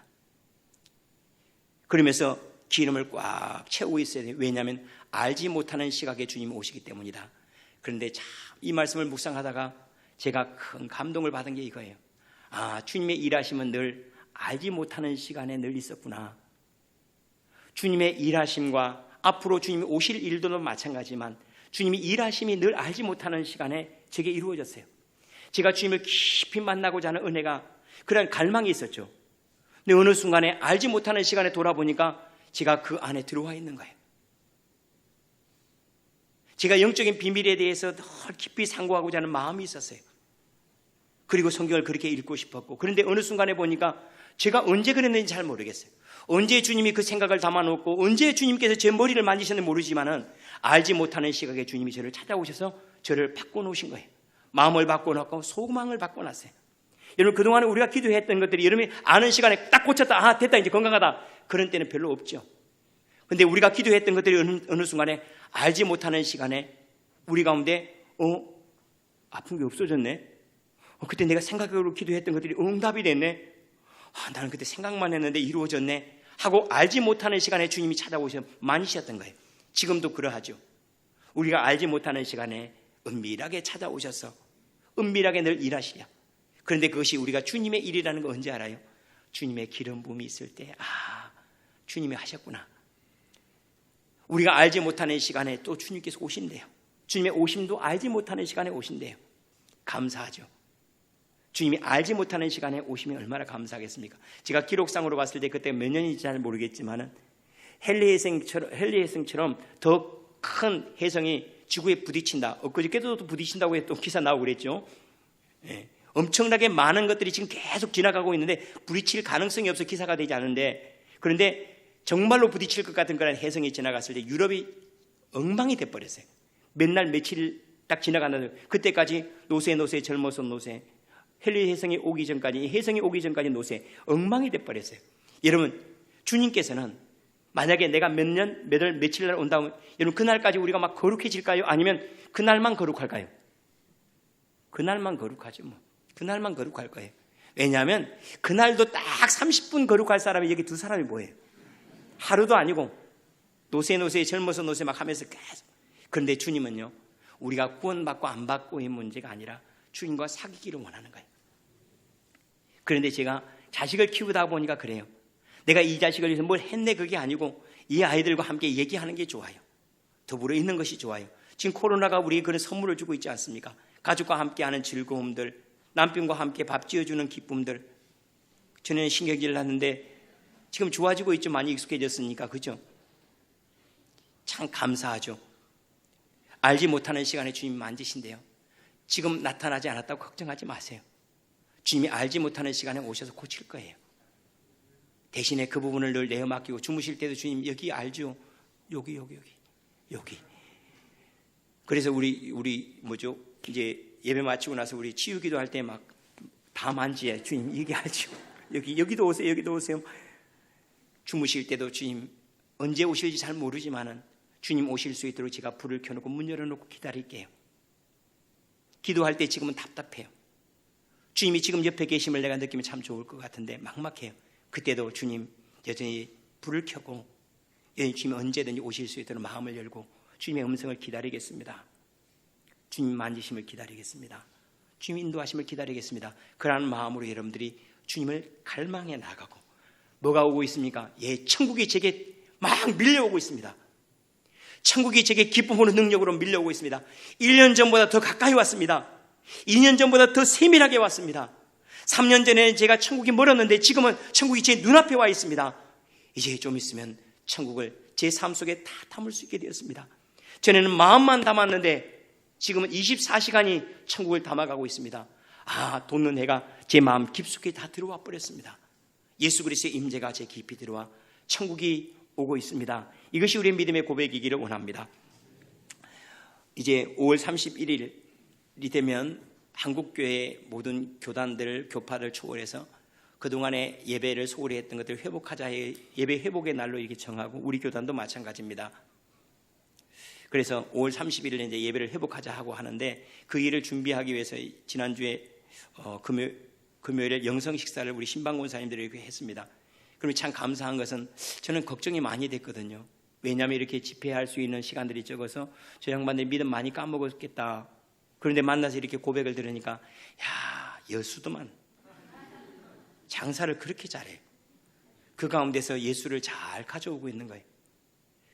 그러면서 기름을 꽉 채우고 있어야 돼요. 왜냐하면 알지 못하는 시각에 주님이 오시기 때문이다. 그런데 참 이 말씀을 묵상하다가 제가 큰 감동을 받은 게 이거예요. 아, 주님의 일하심은 늘 알지 못하는 시간에 늘 있었구나. 주님의 일하심과 앞으로 주님이 오실 일도 마찬가지지만 주님이 일하심이 늘 알지 못하는 시간에 제게 이루어졌어요. 제가 주님을 깊이 만나고자 하는 은혜가, 그런 갈망이 있었죠. 근데 어느 순간에 알지 못하는 시간에 돌아보니까 제가 그 안에 들어와 있는 거예요. 제가 영적인 비밀에 대해서 더 깊이 상고하고자 하는 마음이 있었어요. 그리고 성경을 그렇게 읽고 싶었고, 그런데 어느 순간에 보니까 제가 언제 그랬는지 잘 모르겠어요. 언제 주님이 그 생각을 담아놓고 언제 주님께서 제 머리를 만지셨는지 모르지만은 알지 못하는 시각에 주님이 저를 찾아오셔서 저를 바꿔놓으신 거예요. 마음을 바꿔놓고 소망을 바꿔놨어요. 여러분, 그동안에 우리가 기도했던 것들이 여러분이 아는 시간에 딱 고쳤다. 아, 됐다. 이제 건강하다. 그런 때는 별로 없죠. 근데 우리가 기도했던 것들이 어느 순간에 알지 못하는 시간에 우리 가운데 아픈 게 없어졌네. 그때 내가 생각으로 기도했던 것들이 응답이 됐네. 나는 그때 생각만 했는데 이루어졌네 하고 알지 못하는 시간에 주님이 찾아오셔서 만지셨던 거예요. 지금도 그러하죠. 우리가 알지 못하는 시간에 은밀하게 찾아오셔서 은밀하게 늘 일하시려. 그런데 그것이 우리가 주님의 일이라는 거 언제 알아요? 주님의 기름 부음이 있을 때, 주님이 하셨구나. 우리가 알지 못하는 시간에 또 주님께서 오신대요. 주님의 오심도 알지 못하는 시간에 오신대요. 감사하죠. 주님이 알지 못하는 시간에 오시면 얼마나 감사하겠습니까? 제가 기록상으로 봤을 때 그때 몇 년인지 잘 모르겠지만은 헬리해성처럼 더 큰 해성이 지구에 부딪힌다. 엊그저께도 부딪힌다고 했던 기사 나오고 그랬죠. 예. 엄청나게 많은 것들이 지금 계속 지나가고 있는데 부딪힐 가능성이 없어 기사가 되지 않은데, 그런데 정말로 부딪힐 것 같은 그런 해성이 지나갔을 때 유럽이 엉망이 돼버렸어요. 맨날 며칠 딱 지나간다는, 그때까지 노세 젊어서 노세, 헬리 해성이 오기 전까지, 해성이 오기 전까지 노세, 엉망이 돼버렸어요. 여러분, 주님께서는 만약에 내가 몇 년, 몇 월, 며칠 날 온다면 여러분 그날까지 우리가 막 거룩해질까요? 아니면 그날만 거룩할까요? 그날만 거룩하죠. 뭐 그날만 거룩할 거예요. 왜냐하면 그날도 딱 30분 거룩할 사람이 여기 두 사람이 뭐예요? 하루도 아니고 노세 젊어서 노세 막 하면서 계속. 그런데 주님은요, 우리가 구원받고 안 받고의 문제가 아니라 주님과 사귀기를 원하는 거예요. 그런데 제가 자식을 키우다 보니까 그래요. 내가 이 자식을 위해서 뭘 했네 그게 아니고 이 아이들과 함께 얘기하는 게 좋아요. 더불어 있는 것이 좋아요. 지금 코로나가 우리에게 그런 선물을 주고 있지 않습니까? 가족과 함께하는 즐거움들, 남편과 함께 밥 지어주는 기쁨들. 저는 신경질 났는데 지금 좋아지고 있죠. 많이 익숙해졌으니까. 그죠? 참 감사하죠. 알지 못하는 시간에 주님이 만지신대요. 지금 나타나지 않았다고 걱정하지 마세요. 주님이 알지 못하는 시간에 오셔서 고칠 거예요. 대신에 그 부분을 늘 내어 맡기고 주무실 때도 주님 여기 알죠? 여기. 그래서 우리 뭐죠? 이제 예배 마치고 나서 우리 치유기도 할 때 막 다 만지해. 주님 여기 알죠? 여기도 오세요. 주무실 때도 주님 언제 오실지 잘 모르지만은 주님 오실 수 있도록 제가 불을 켜놓고 문 열어놓고 기다릴게요. 기도할 때 지금은 답답해요. 주님이 지금 옆에 계심을 내가 느끼면 참 좋을 것 같은데 막막해요. 그때도 주님 여전히 불을 켜고 주님이 언제든지 오실 수 있도록 마음을 열고 주님의 음성을 기다리겠습니다. 주님 만지심을 기다리겠습니다. 주님 인도하심을 기다리겠습니다. 그러한 마음으로 여러분들이 주님을 갈망해 나가고, 뭐가 오고 있습니까? 천국이 제게 막 밀려오고 있습니다. 천국이 제게 기쁨으로 능력으로 밀려오고 있습니다. 1년 전보다 더 가까이 왔습니다. 2년 전보다 더 세밀하게 왔습니다. 3년 전에는 제가 천국이 멀었는데 지금은 천국이 제 눈앞에 와 있습니다. 이제 좀 있으면 천국을 제 삶 속에 다 담을 수 있게 되었습니다. 전에는 마음만 담았는데 지금은 24시간이 천국을 담아가고 있습니다. 돋는 해가 제 마음 깊숙이 다 들어와 버렸습니다. 예수 그리스도의 임재가 제 깊이 들어와 천국이 오고 있습니다. 이것이 우리의 믿음의 고백이기를 원합니다. 이제 5월 31일이 되면 한국교회 모든 교단들, 교파를 초월해서 그동안의 예배를 소홀히 했던 것들을 회복하자의 예배 회복의 날로 이렇게 정하고, 우리 교단도 마찬가지입니다. 그래서 5월 31일에 이제 예배를 회복하자 하고 하는데, 그 일을 준비하기 위해서 지난주에 금요일에 영성 식사를 우리 신방권사님들이 이렇게 했습니다. 그럼 참 감사한 것은 저는 걱정이 많이 됐거든요. 왜냐하면 이렇게 집회할 수 있는 시간들이 적어서 저 양반들 믿음 많이 까먹었겠다. 그런데 만나서 이렇게 고백을 들으니까 여수도만 장사를 그렇게 잘해요. 그 가운데서 예수를 잘 가져오고 있는 거예요.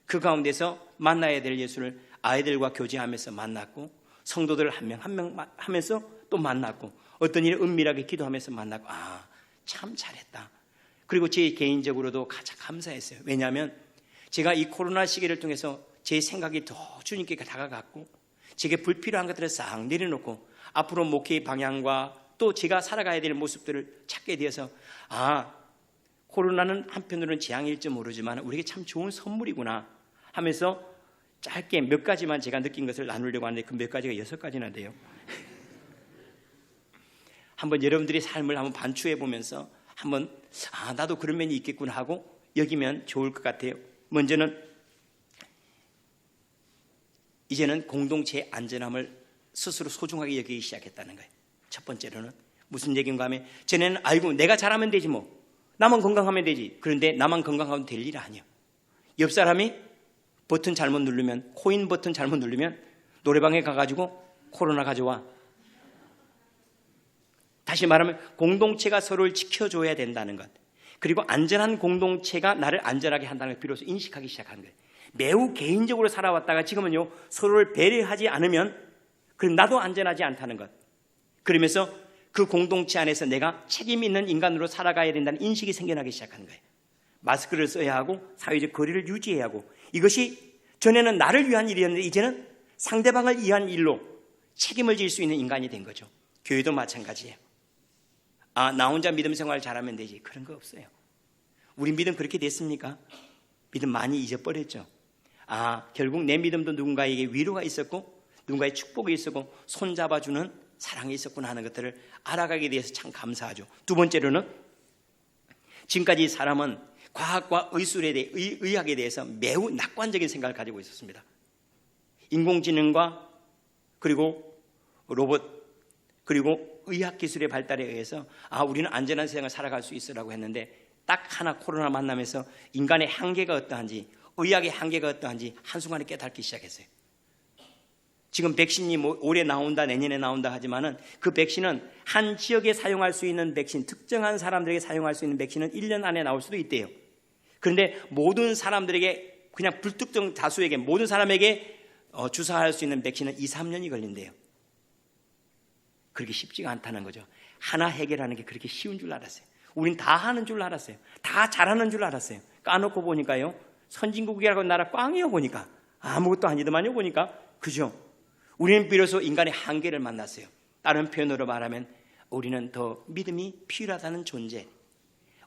그 가운데서 만나야 될 예수를 아이들과 교제하면서 만났고, 성도들 한 명 한 명 하면서 또 만났고, 어떤 일을 은밀하게 기도하면서 만났고, 참 잘했다. 그리고 제 개인적으로도 가장 감사했어요. 왜냐하면 제가 이 코로나 시기를 통해서 제 생각이 더 주님께 다가갔고, 제게 불필요한 것들을 싹 내려놓고 앞으로 목회의 방향과 또 제가 살아가야 될 모습들을 찾게 되어서 코로나는 한편으로는 재앙일지 모르지만 우리에게 참 좋은 선물이구나 하면서 짧게 몇 가지만 제가 느낀 것을 나누려고 하는데 그 몇 가지가 6가지나 돼요. 한번 여러분들이 삶을 한번 반추해 보면서 한번 나도 그런 면이 있겠구나 하고 여기면 좋을 것 같아요. 먼저는 이제는 공동체의 안전함을 스스로 소중하게 여기기 시작했다는 거예요. 첫 번째로는 무슨 얘기인가 하면 전에는 아이고 내가 잘하면 되지 뭐 나만 건강하면 되지. 그런데 나만 건강하면 될 일 아니야. 옆 사람이 버튼 잘못 누르면 코인 버튼 잘못 누르면 노래방에 가가지고 코로나 가져와. 다시 말하면 공동체가 서로를 지켜줘야 된다는 것, 그리고 안전한 공동체가 나를 안전하게 한다는 걸 비로소 인식하기 시작한 거예요. 매우 개인적으로 살아왔다가 지금은요 서로를 배려하지 않으면 그럼 나도 안전하지 않다는 것. 그러면서 그 공동체 안에서 내가 책임 있는 인간으로 살아가야 된다는 인식이 생겨나기 시작한 거예요. 마스크를 써야 하고 사회적 거리를 유지해야 하고, 이것이 전에는 나를 위한 일이었는데 이제는 상대방을 위한 일로 책임을 질 수 있는 인간이 된 거죠. 교회도 마찬가지예요. 나 혼자 믿음 생활 잘하면 되지. 그런 거 없어요. 우리 믿음 그렇게 됐습니까? 믿음 많이 잊어버렸죠. 결국 내 믿음도 누군가에게 위로가 있었고 누군가의 축복이 있었고 손잡아주는 사랑이 있었구나 하는 것들을 알아가게 돼서 참 감사하죠. 두 번째로는 지금까지 사람은 과학과 의학에 대해서 매우 낙관적인 생각을 가지고 있었습니다. 인공지능과 그리고 로봇 그리고 의학기술의 발달에 의해서 우리는 안전한 세상을 살아갈 수 있으라고 했는데 딱 하나 코로나 만나면서 인간의 한계가 어떠한지, 의학의 한계가 어떠한지 한순간에 깨닫기 시작했어요. 지금 백신이 올해 나온다 내년에 나온다 하지만은 그 백신은 한 지역에 사용할 수 있는 백신, 특정한 사람들에게 사용할 수 있는 백신은 1년 안에 나올 수도 있대요. 그런데 모든 사람들에게, 그냥 불특정 다수에게, 모든 사람에게 주사할 수 있는 백신은 2, 3년이 걸린대요. 그렇게 쉽지가 않다는 거죠. 하나 해결하는 게 그렇게 쉬운 줄 알았어요. 우린 다 하는 줄 알았어요. 다 잘하는 줄 알았어요. 까놓고 보니까요, 선진국이라고 나라 꽝이요 보니까 아무것도 아니더만요 보니까. 그죠? 우리는 비로소 인간의 한계를 만났어요. 다른 표현으로 말하면 우리는 더 믿음이 필요하다는 존재,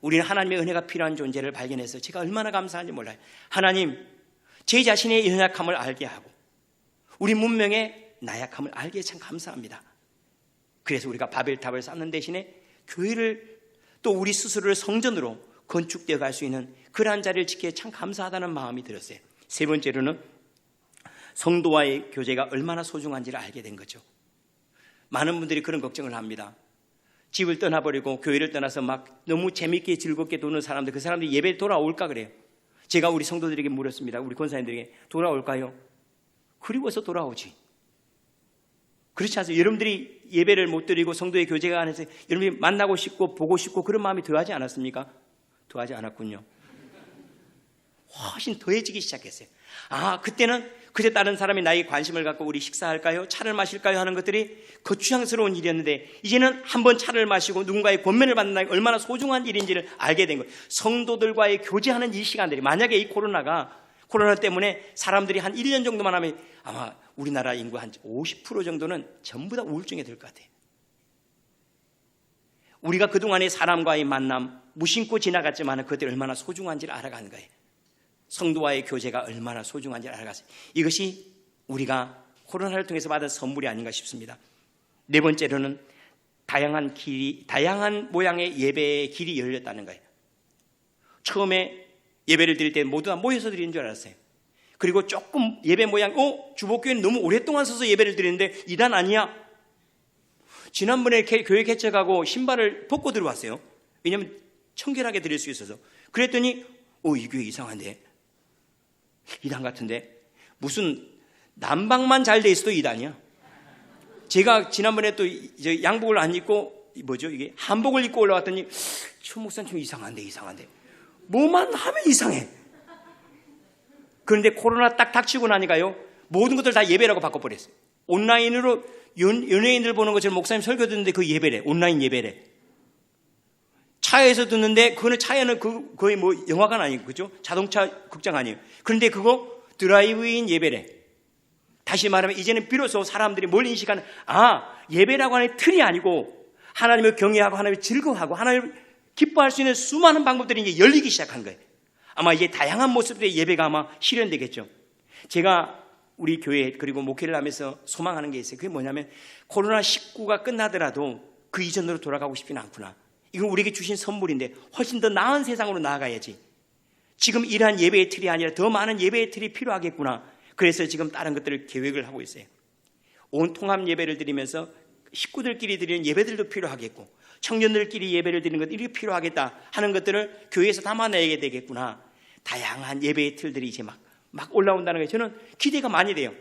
우리는 하나님의 은혜가 필요한 존재를 발견해서 제가 얼마나 감사한지 몰라요. 하나님, 제 자신의 연약함을 알게 하고 우리 문명의 나약함을 알게 참 감사합니다. 그래서 우리가 바벨탑을 쌓는 대신에 교회를, 또 우리 스스로를 성전으로 건축되어 갈 수 있는 그러한 자리를 지키기에 참 감사하다는 마음이 들었어요. 세 번째로는 성도와의 교제가 얼마나 소중한지를 알게 된 거죠. 많은 분들이 그런 걱정을 합니다. 집을 떠나버리고 교회를 떠나서 막 너무 재밌게 즐겁게 노는 사람들, 그 사람들이 예배에 돌아올까 그래요. 제가 우리 성도들에게 물었습니다. 우리 권사님들에게 돌아올까요? 그리워서 돌아오지. 그렇지 않습니까? 여러분들이 예배를 못 드리고 성도의 교제가 안 해서 여러분이 만나고 싶고 보고 싶고 그런 마음이 더하지 않았습니까? 더하지 않았군요. 훨씬 더해지기 시작했어요. 그때는 그제 다른 사람이 나에게 관심을 갖고 우리 식사할까요? 차를 마실까요? 하는 것들이 거추장스러운 일이었는데 이제는 한번 차를 마시고 누군가의 권면을 받는다는 게 얼마나 소중한 일인지를 알게 된 거예요. 성도들과의 교제하는 이 시간들이, 만약에 이 코로나 때문에 사람들이 한 1년 정도만 하면 아마 우리나라 인구 한 50% 정도는 전부 다 우울증에 들 것 같아요. 우리가 그동안의 사람과의 만남 무심코 지나갔지만 그것들이 얼마나 소중한지를 알아가는 거예요. 성도와의 교제가 얼마나 소중한지를 알아갔어요. 이것이 우리가 코로나를 통해서 받은 선물이 아닌가 싶습니다. 네 번째로는 다양한 모양의 예배의 길이 열렸다는 거예요. 처음에 예배를 드릴 때 모두 다 모여서 드리는 줄 알았어요. 그리고 조금 예배 모양, 주복교회는 너무 오랫동안 서서 예배를 드리는데 이단 아니야. 지난번에 교회 개척하고 신발을 벗고 들어왔어요. 왜냐하면 청결하게 드릴 수 있어서. 그랬더니 이 교회 이상한데, 이단 같은데, 무슨 난방만 잘 돼 있어도 이단이야. 제가 지난번에 또 양복을 안 입고 이게 한복을 입고 올라왔더니 최 목사님 좀 이상한데 뭐만 하면 이상해. 그런데 코로나 딱 닥치고 나니까요, 모든 것들 다 예배라고 바꿔버렸어요. 온라인으로 연예인들 보는 것처럼 목사님 설교 듣는데 그 예배래. 온라인 예배래. 차에서 듣는데 그거는 차에는 거의 영화관 아니고, 그죠? 자동차 극장 아니에요. 그런데 그거 드라이브인 예배래. 다시 말하면 이제는 비로소 사람들이 뭘 인식하는, 예배라고 하는 틀이 아니고 하나님을 경외하고 하나님을 즐거워하고 하나님을 기뻐할 수 있는 수많은 방법들이 이제 열리기 시작한 거예요. 아마 이제 다양한 모습들의 예배가 아마 실현되겠죠. 제가 우리 교회 그리고 목회를 하면서 소망하는 게 있어요. 그게 뭐냐면 코로나19가 끝나더라도 그 이전으로 돌아가고 싶지는 않구나. 이건 우리에게 주신 선물인데 훨씬 더 나은 세상으로 나아가야지. 지금 이러한 예배의 틀이 아니라 더 많은 예배의 틀이 필요하겠구나. 그래서 지금 다른 것들을 계획을 하고 있어요. 온 통합 예배를 드리면서 식구들끼리 드리는 예배들도 필요하겠고 청년들끼리 예배를 드리는 것들이 필요하겠다 하는 것들을 교회에서 담아내야 되겠구나. 다양한 예배의 틀들이 이제 막 올라온다는 게 저는 기대가 많이 돼요.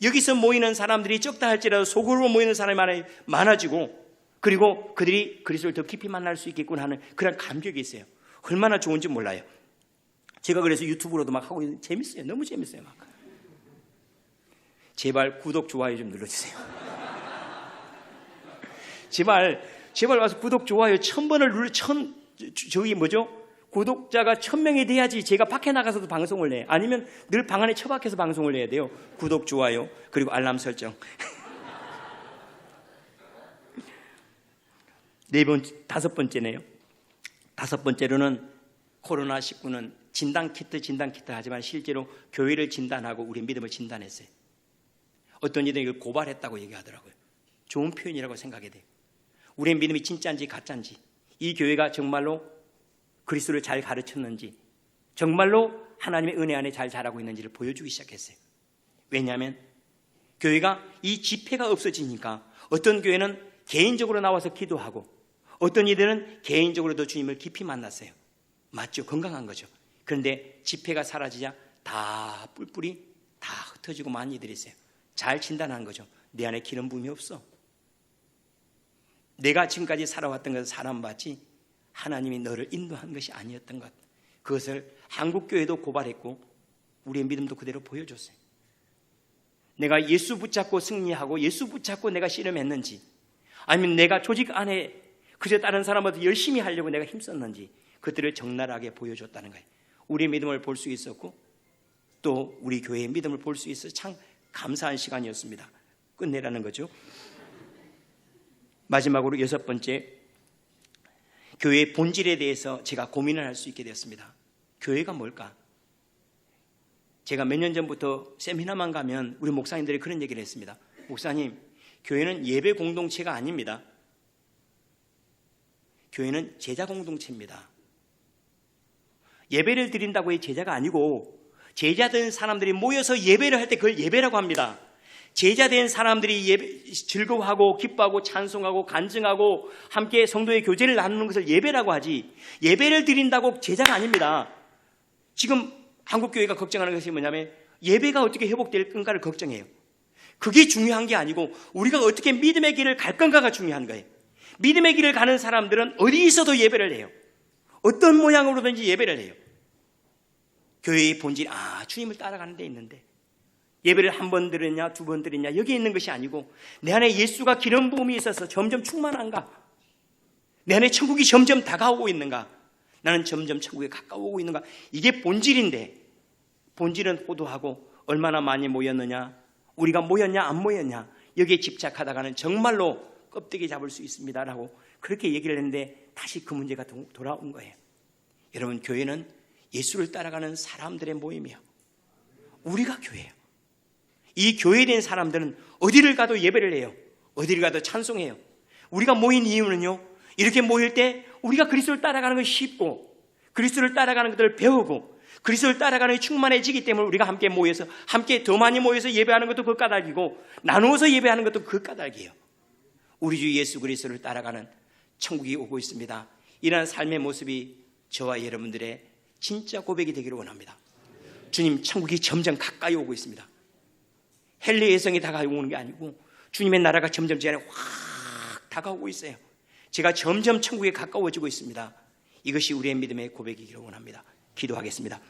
여기서 모이는 사람들이 적다 할지라도 속으로 모이는 사람이 많아지고 그리고 그들이 그리스도를 더 깊이 만날 수 있겠구나 하는 그런 감격이 있어요. 얼마나 좋은지 몰라요. 제가 그래서 유튜브로도 막 하고 있는데 재밌어요. 너무 재밌어요. 막. 제발 구독, 좋아요 좀 눌러주세요. 제발 와서 구독, 좋아요 1000번을 구독자가 1000명이 돼야지 제가 밖에 나가서도 방송을 해. 아니면 늘 방 안에 처박혀서 방송을 해야 돼요. 구독, 좋아요, 그리고 알람 설정. 다섯 번째네요. 다섯 번째로는 코로나19는 진단키트 하지만 실제로 교회를 진단하고 우리 믿음을 진단했어요. 어떤 이들은 이걸 고발했다고 얘기하더라고요. 좋은 표현이라고 생각이 돼요. 우리의 믿음이 진짜인지 가짜인지, 이 교회가 정말로 그리스도를 잘 가르쳤는지, 정말로 하나님의 은혜 안에 잘 자라고 있는지를 보여주기 시작했어요. 왜냐하면 교회가 이 집회가 없어지니까 어떤 교회는 개인적으로 나와서 기도하고 어떤 이들은 개인적으로도 주님을 깊이 만났어요. 맞죠? 건강한 거죠. 그런데 집회가 사라지자 다 뿔뿔이 다 흩어지고 많은 이들이 있어요. 잘 진단한 거죠. 내 안에 기름 부음이 없어. 내가 지금까지 살아왔던 것은 사람받지 하나님이 너를 인도한 것이 아니었던 것. 그것을 한국교회도 고발했고 우리의 믿음도 그대로 보여줬어요. 내가 예수 붙잡고 승리하고 예수 붙잡고 내가 씨름했는지, 아니면 내가 조직 안에 그저 다른 사람한테 열심히 하려고 내가 힘썼는지, 그들을 적나라하게 보여줬다는 거예요. 우리의 믿음을 볼 수 있었고 또 우리 교회의 믿음을 볼 수 있어서 참 감사한 시간이었습니다. 끝내라는 거죠. 마지막으로 여섯 번째, 교회의 본질에 대해서 제가 고민을 할 수 있게 되었습니다. 교회가 뭘까? 제가 몇 년 전부터 세미나만 가면 우리 목사님들이 그런 얘기를 했습니다. 목사님, 교회는 예배 공동체가 아닙니다. 교회는 제자 공동체입니다. 예배를 드린다고 해 제자가 아니고, 제자된 사람들이 모여서 예배를 할 때 그걸 예배라고 합니다. 제자된 사람들이 즐거워하고 기뻐하고 찬송하고 간증하고 함께 성도의 교제를 나누는 것을 예배라고 하지, 예배를 드린다고 제자가 아닙니다. 지금 한국교회가 걱정하는 것이 뭐냐면 예배가 어떻게 회복될 건가를 걱정해요. 그게 중요한 게 아니고 우리가 어떻게 믿음의 길을 갈 건가가 중요한 거예요. 믿음의 길을 가는 사람들은 어디서도 예배를 해요. 어떤 모양으로든지 예배를 해요. 교회의 본질, 주님을 따라가는 데 있는데 예배를 한 번 드렸냐 두 번 드렸냐 여기에 있는 것이 아니고, 내 안에 예수가 기름 부음이 있어서 점점 충만한가, 내 안에 천국이 점점 다가오고 있는가, 나는 점점 천국에 가까워오고 있는가, 이게 본질인데, 본질은 호도하고 얼마나 많이 모였느냐, 우리가 모였냐 안 모였냐 여기에 집착하다가는 정말로 껍데기 잡을 수 있습니다라고 그렇게 얘기를 했는데 다시 그 문제가 돌아온 거예요. 여러분, 교회는 예수를 따라가는 사람들의 모임이에요. 우리가 교회예요. 이 교회된 사람들은 어디를 가도 예배를 해요. 어디를 가도 찬송해요. 우리가 모인 이유는요, 이렇게 모일 때 우리가 그리스도를 따라가는 것이 쉽고 그리스도를 따라가는 것들을 배우고 그리스도를 따라가는 것이 충만해지기 때문에 우리가 함께 모여서, 함께 더 많이 모여서 예배하는 것도 그 까닭이고 나누어서 예배하는 것도 그 까닭이에요. 우리 주 예수 그리스도를 따라가는 천국이 오고 있습니다. 이러한 삶의 모습이 저와 여러분들의 진짜 고백이 되기를 원합니다. 주님, 천국이 점점 가까이 오고 있습니다. 헬리의 성이 다가오는 게 아니고 주님의 나라가 점점 제 안에 확 다가오고 있어요. 제가 점점 천국에 가까워지고 있습니다. 이것이 우리의 믿음의 고백이기를 원합니다. 기도하겠습니다.